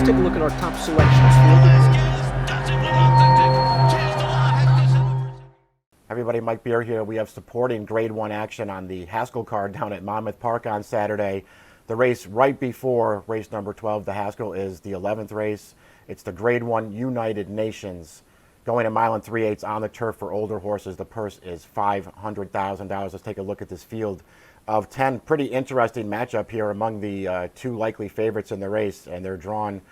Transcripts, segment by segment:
take a look at our top selections. Everybody, Mike Beer here. We have supporting Grade 1 action on the Haskell card down at Monmouth Park on Saturday. The race right before race number 12, the Haskell, is the 11th race. It's the Grade 1 United Nations. Going a mile and 3/8 on the turf for older horses. The purse is $500,000. Let's take a look at this field of 10. Pretty interesting matchup here among the two likely favorites in the race, and they're drawn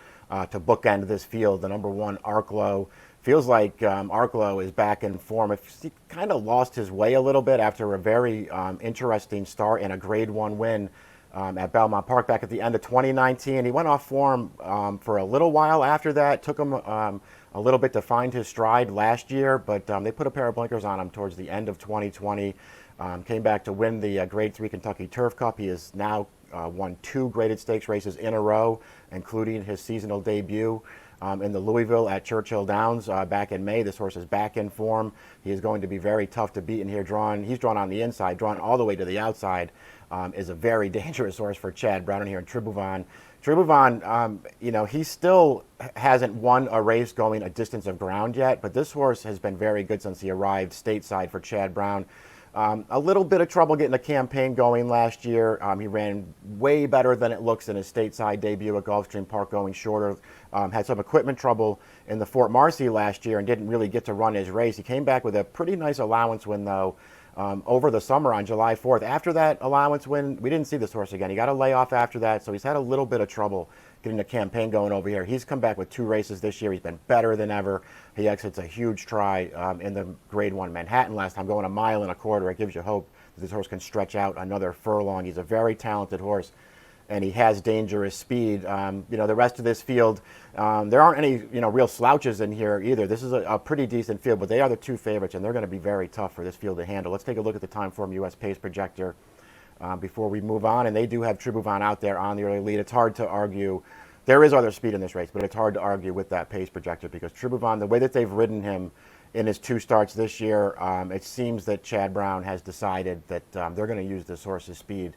to bookend this field. The number 1, Arklow. Feels like Arklow is back in form. He kind of lost his way a little bit after a very interesting start and a Grade 1 win at Belmont Park back at the end of 2019. He went off form for a little while after that. Took him a little bit to find his stride last year, but they put a pair of blinkers on him towards the end of 2020. Came back to win the Grade 3 Kentucky Turf Cup. He has now won 2 graded stakes races in a row, including his seasonal debut in the Louisville at Churchill Downs back in May. This horse is back in form. He is going to be very tough to beat in here. He's drawn on the inside, drawn all the way to the outside. Is a very dangerous horse for Chad Brown in here in Tribhuvan. Tribhuvan, he still hasn't won a race going a distance of ground yet, but this horse has been very good since he arrived stateside for Chad Brown. A little bit of trouble getting a campaign going last year. He ran way better than it looks in his stateside debut at Gulfstream Park, going shorter. Had some equipment trouble in the Fort Marcy last year and didn't really get to run his race. He came back with a pretty nice allowance win, though, over the summer on July 4th. After that allowance win, we didn't see this horse again. He got a layoff after that, so he's had a little bit of trouble getting a campaign going over here. He's come back with 2 races this year. He's been better than ever. He exits a huge try in the Grade 1 Manhattan last time, going a mile and a quarter. It gives you hope that this horse can stretch out another furlong. He's a very talented horse, and he has dangerous speed. The rest of this field, there aren't any real slouches in here either. This is a pretty decent field, but they are the 2 favorites, and they're going to be very tough for this field to handle. Let's take a look at the Timeform US Pace Projector before we move on, and they do have Tribhuvan out there on the early lead. It's hard to argue. There is other speed in this race, but it's hard to argue with that pace projector because Tribhuvan, the way that they've ridden him in his 2 starts this year, it seems that Chad Brown has decided that they're going to use this horse's speed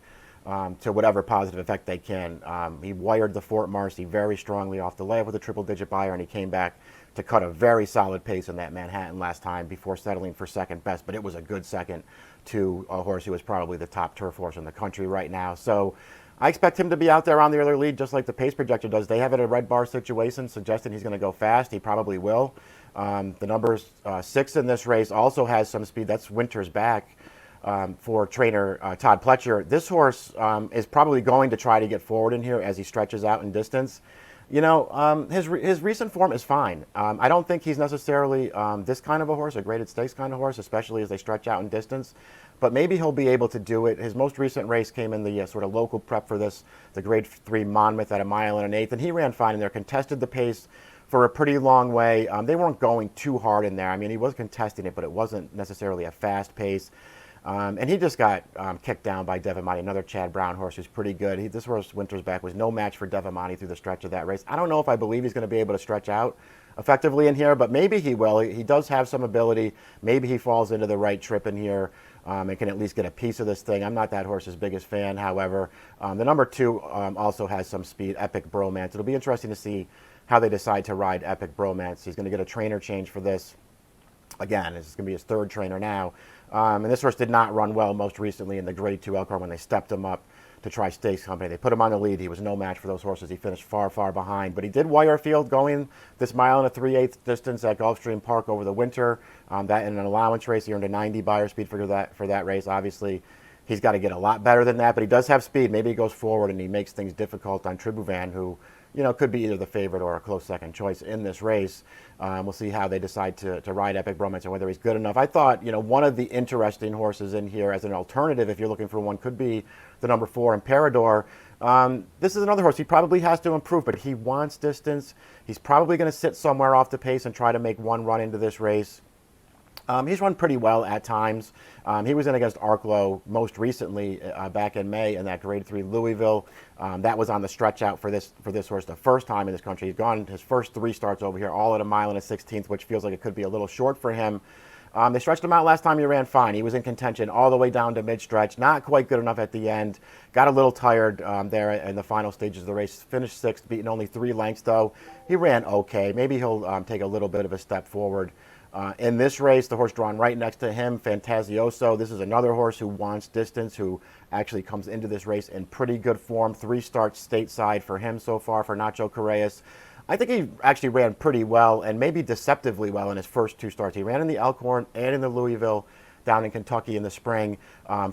to whatever positive effect they can. He wired the Fort Marcy very strongly off the layup with a triple-digit buyer, and he came back to cut a very solid pace in that Manhattan last time before settling for second best, but it was a good second to a horse who is probably the top turf horse in the country right now. So I expect him to be out there on the early lead just like the pace projector does. They have it a red bar situation, suggesting he's going to go fast. He probably will. The number 6 in this race also has some speed. That's Winter's Back for trainer Todd Pletcher. This horse is probably going to try to get forward in here as he stretches out in distance. His recent form is fine. I don't think he's necessarily this kind of a horse, a graded stakes kind of horse, especially as they stretch out in distance. But maybe he'll be able to do it. His most recent race came in the sort of local prep for this, the Grade 3 Monmouth at a mile and an eighth, and he ran fine in there, contested the pace for a pretty long way. They weren't going too hard in there. I mean, he was contesting it, but it wasn't necessarily a fast pace. And he just got kicked down by Devamani, another Chad Brown horse who's pretty good. This horse, Winter's Back, was no match for Devamani through the stretch of that race. I don't know if I believe he's going to be able to stretch out effectively in here, but maybe he will. He does have some ability. Maybe he falls into the right trip in here and can at least get a piece of this thing. I'm not that horse's biggest fan, however. The number 2 also has some speed, Epic Bromance. It'll be interesting to see how they decide to ride Epic Bromance. He's going to get a trainer change for this. Again, this is going to be his 3rd trainer now. And this horse did not run well most recently in the Grade 2 Elkhorn when they stepped him up to try Stakes Company. They put him on the lead. He was no match for those horses. He finished far, far behind. But he did wire field going this mile and a 3/8 distance at Gulfstream Park over the winter. That in an allowance race, he earned a 90 buyer speed for that race. Obviously, he's got to get a lot better than that, but he does have speed. Maybe he goes forward and he makes things difficult on Tribhuvan, who could be either the favorite or a close second choice in this race. We'll see how they decide to ride Epic Bromance and whether he's good enough. I thought, one of the interesting horses in here as an alternative, if you're looking for one, could be the number 4, Imperador. This is another horse. He probably has to improve, but he wants distance. He's probably going to sit somewhere off the pace and try to make one run into this race. He's run pretty well at times. He was in against Arklow most recently back in May in that Grade 3 Louisville. That was on the stretch out for this horse the first time in this country. He's gone his first 3 starts over here, all at a mile and a 16th, which feels like it could be a little short for him. They stretched him out last time he ran fine. He was in contention all the way down to mid-stretch. Not quite good enough at the end. Got a little tired there in the final stages of the race. Finished sixth, beaten only 3 lengths, though. He ran okay. Maybe he'll take a little bit of a step forward. In this race, the horse drawn right next to him, Fantasioso. This is another horse who wants distance, who actually comes into this race in pretty good form. 3 starts stateside for him so far, for Nacho Correas. I think he actually ran pretty well, and maybe deceptively well in his first 2 starts. He ran in the Elkhorn and in the Louisville down in Kentucky in the spring,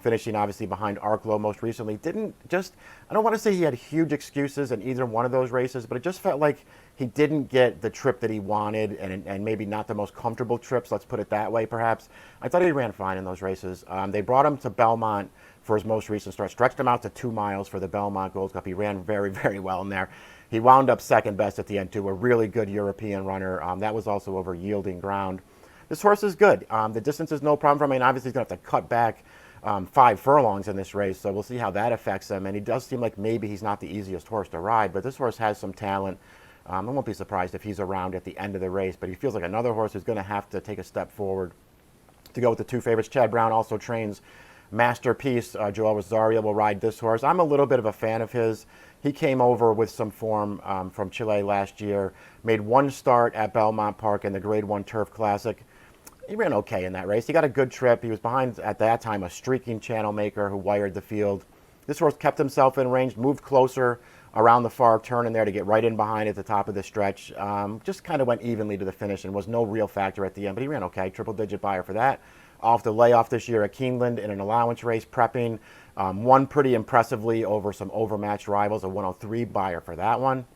finishing obviously behind Arklow most recently. I don't want to say he had huge excuses in either one of those races, but it just felt like he didn't get the trip that he wanted, and maybe not the most comfortable trips, let's put it that way perhaps. I thought he ran fine in those races. They brought him to Belmont for his most recent start, stretched him out to 2 miles for the Belmont Gold Cup. He ran very, very well in there. He wound up second best at the end, too, a really good European runner. That was also over yielding ground. This horse is good. The distance is no problem for him. I mean, obviously, he's going to have to cut back 5 furlongs in this race, so we'll see how that affects him. And he does seem like maybe he's not the easiest horse to ride, but this horse has some talent. I won't be surprised if he's around at the end of the race, but he feels like another horse who's going to have to take a step forward. To go with the 2 favorites, Chad Brown also trains Masterpiece. Joel Rosario will ride this horse. I'm a little bit of a fan of his. He came over with some form from Chile last year, made 1 start at Belmont Park in the Grade 1 Turf Classic. He ran okay in that race. He got a good trip. He was behind, at that time, a streaking channel maker who wired the field. This horse kept himself in range, moved closer around the far turn in there to get right in behind at the top of the stretch. Just kind of went evenly to the finish and was no real factor at the end, but he ran okay. Triple-digit buyer for that. Off the layoff this year at Keeneland in an allowance race, prepping. Won pretty impressively over some overmatched rivals, a 103 buyer for that one.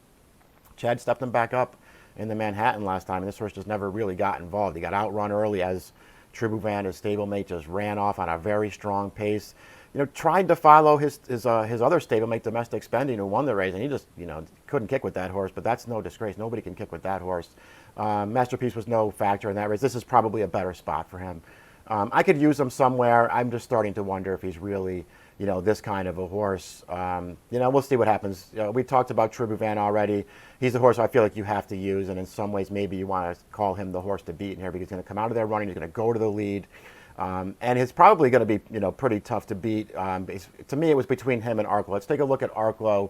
Chad stepped him back up in the Manhattan last time, and this horse just never really got involved. He got outrun early as Tribhuvan, his stablemate, just ran off on a very strong pace. Tried to follow his other stablemate, Domestic Spending, who won the race, and he just, couldn't kick with that horse, but that's no disgrace. Nobody can kick with that horse. Masterpiece was no factor in that race. This is probably a better spot for him. I could use him somewhere. I'm just starting to wonder if he's really, this kind of a horse. We'll see what happens. We talked about Tribhuvan already. He's a horse I feel like you have to use, and in some ways maybe you want to call him the horse to beat in here because he's going to come out of there running. He's going to go to the lead. And it's probably going to be, pretty tough to beat. To me, it was between him and Arklow. Let's take a look at Arklow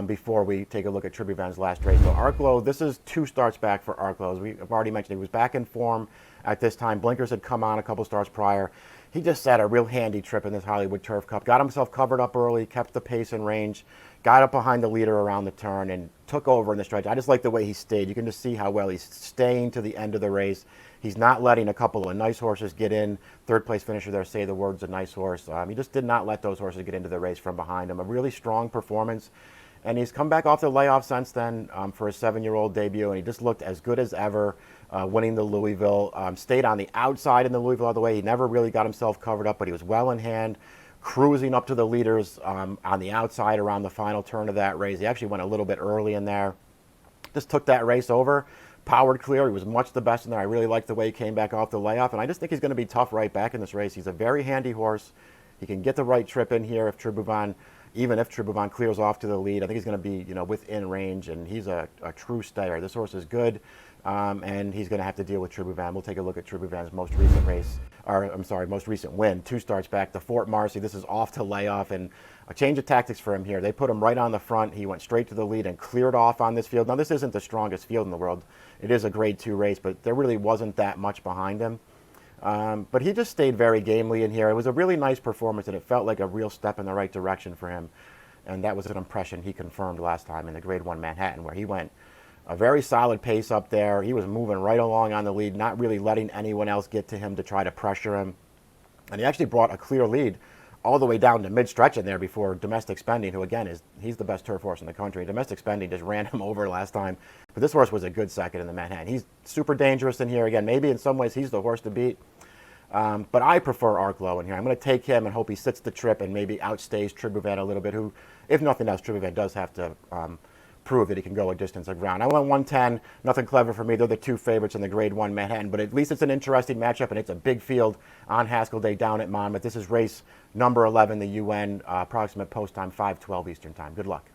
before we take a look at Tribhuvan's last race. So Arklow, this is 2 starts back for Arklow. As we've already mentioned, he was back in form at this time. Blinkers had come on a couple starts prior. He just had a real handy trip in this Hollywood Turf Cup. Got himself covered up early, kept the pace and range, got up behind the leader around the turn, and took over in the stretch. I just like the way he stayed. You can just see how well he's staying to the end of the race. He's not letting a couple of nice horses get in. 3rd place finisher there, say the words, a nice horse. He just did not let those horses get into the race from behind him. A really strong performance. And he's come back off the layoff since then for his 7-year-old debut, and he just looked as good as ever, winning the Louisville. Stayed on the outside in the Louisville all the way. He never really got himself covered up, but he was well in hand, cruising up to the leaders on the outside around the final turn of that race. He actually went a little bit early in there. Just took that race over, powered clear. He was much the best in there. I really liked the way he came back off the layoff, and I just think he's going to be tough right back in this race. He's a very handy horse. He can get the right trip in here if Tribhuvan clears off to the lead. I think he's going to be, within range, and he's a true stayer. This horse is good, and he's going to have to deal with Tribhuvan. We'll take a look at Tribhuvan's most recent win. 2 starts back to Fort Marcy. This is off to layoff, and a change of tactics for him here. They put him right on the front. He went straight to the lead and cleared off on this field. Now, this isn't the strongest field in the world. It is a Grade 2 race, but there really wasn't that much behind him. But he just stayed very gamely in here. It was a really nice performance, and it felt like a real step in the right direction for him. And that was an impression he confirmed last time in the Grade 1 Manhattan, where he went a very solid pace up there. He was moving right along on the lead, not really letting anyone else get to him to try to pressure him. And he actually brought a clear lead all the way down to mid-stretch in there before Domestic Spending, who again he's the best turf horse in the country. Domestic Spending just ran him over last time. But this horse was a good second in the Manhattan. He's super dangerous in here. Again, maybe in some ways he's the horse to beat. But I prefer Arklow in here. I'm going to take him and hope he sits the trip and maybe outstays Tribhuvan a little bit, who, if nothing else, Tribhuvan does have to prove that he can go a distance of ground. I went 110, nothing clever for me. They're the 2 favorites in the Grade 1 Manhattan, but at least it's an interesting matchup, and it's a big field on Haskell Day down at Monmouth. This is race number 11, the UN, approximate post time, 5:12 Eastern time. Good luck.